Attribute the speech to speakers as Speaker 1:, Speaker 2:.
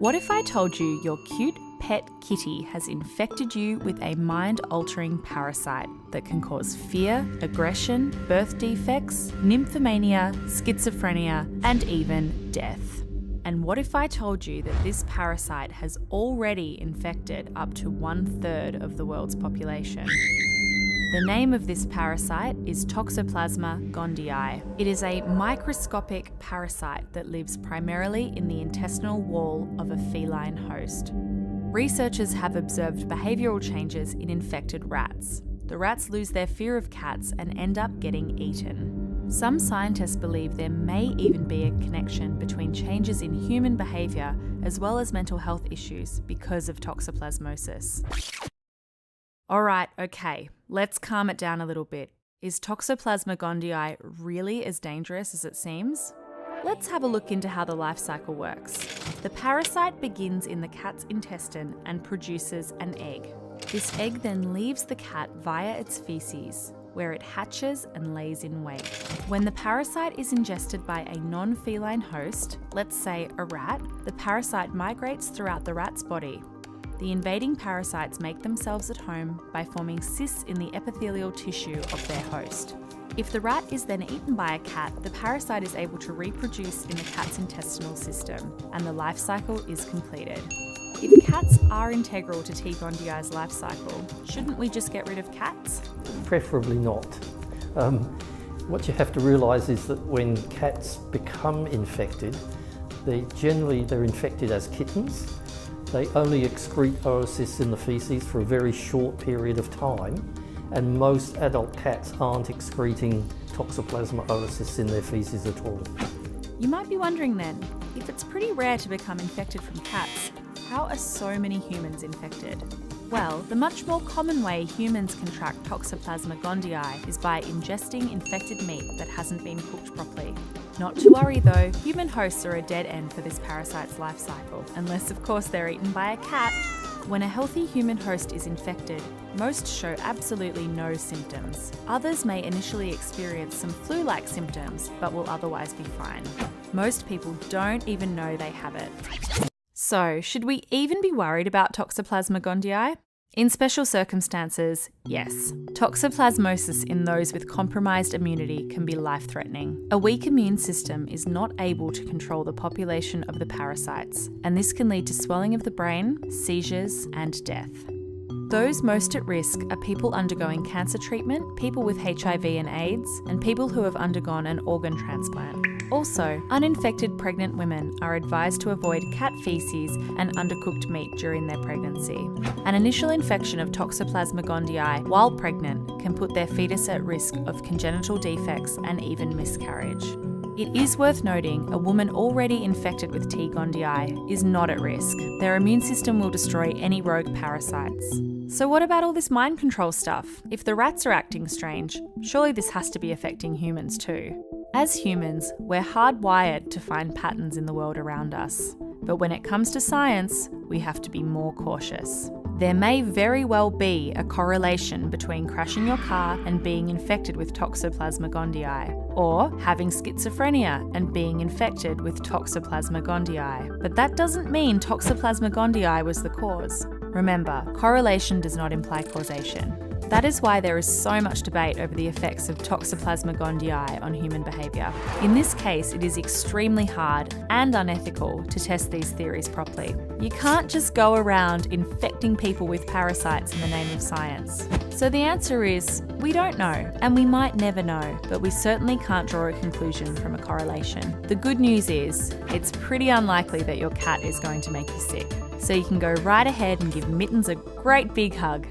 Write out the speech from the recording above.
Speaker 1: What if I told you your cute pet kitty has infected you with a mind-altering parasite that can cause fear, aggression, birth defects, nymphomania, schizophrenia, and even death? And what if I told you that this parasite has already infected up to 1/3 of the world's population? The name of this parasite is Toxoplasma Gondii. It is a microscopic parasite that lives primarily in the intestinal wall of a feline host. Researchers have observed behavioural changes in infected rats. The rats lose their fear of cats and end up getting eaten. Some scientists believe there may even be a connection between changes in human behaviour as well as mental health issues because of toxoplasmosis. Alright, okay, let's calm it down a little bit. Is Toxoplasma Gondii really as dangerous as it seems? Let's have a look into how the life cycle works. The parasite begins in the cat's intestine and produces an egg. This egg then leaves the cat via its feces, where it hatches and lays in wait. When the parasite is ingested by a non-feline host, let's say a rat, the parasite migrates throughout the rat's body. The invading parasites make themselves at home by forming cysts in the epithelial tissue of their host. If the rat is then eaten by a cat, the parasite is able to reproduce in the cat's intestinal system, and the life cycle is completed. If cats are integral to T. Gondii's life cycle, shouldn't we just get rid of cats?
Speaker 2: Preferably not. What you have to realise is that when cats become infected, they're infected as kittens. They only excrete oocysts in the faeces for a very short period of time, and most adult cats aren't excreting Toxoplasma oocysts in their faeces at all.
Speaker 1: You might be wondering then, if it's pretty rare to become infected from cats, how are so many humans infected? Well, the much more common way humans contract Toxoplasma Gondii is by ingesting infected meat that hasn't been cooked properly. Not to worry though, human hosts are a dead end for this parasite's life cycle, unless of course they're eaten by a cat. When a healthy human host is infected, most show absolutely no symptoms. Others may initially experience some flu-like symptoms, but will otherwise be fine. Most people don't even know they have it. So, should we even be worried about Toxoplasma Gondii? In special circumstances, yes. Toxoplasmosis in those with compromised immunity can be life-threatening. A weak immune system is not able to control the population of the parasites, and this can lead to swelling of the brain, seizures, and death. Those most at risk are people undergoing cancer treatment, people with HIV and AIDS, and people who have undergone an organ transplant. Also, uninfected pregnant women are advised to avoid cat feces and undercooked meat during their pregnancy. An initial infection of Toxoplasma Gondii while pregnant can put their fetus at risk of congenital defects and even miscarriage. It is worth noting a woman already infected with T. Gondii is not at risk. Their immune system will destroy any rogue parasites. So what about all this mind control stuff? If the rats are acting strange, surely this has to be affecting humans too. As humans, we're hardwired to find patterns in the world around us. But when it comes to science, we have to be more cautious. There may very well be a correlation between crashing your car and being infected with Toxoplasma Gondii, or having schizophrenia and being infected with Toxoplasma Gondii. But that doesn't mean Toxoplasma Gondii was the cause. Remember, correlation does not imply causation. That is why there is so much debate over the effects of Toxoplasma Gondii on human behaviour. In this case, it is extremely hard and unethical to test these theories properly. You can't just go around infecting people with parasites in the name of science. So the answer is, we don't know, and we might never know, but we certainly can't draw a conclusion from a correlation. The good news is, it's pretty unlikely that your cat is going to make you sick. So you can go right ahead and give Mittens a great big hug.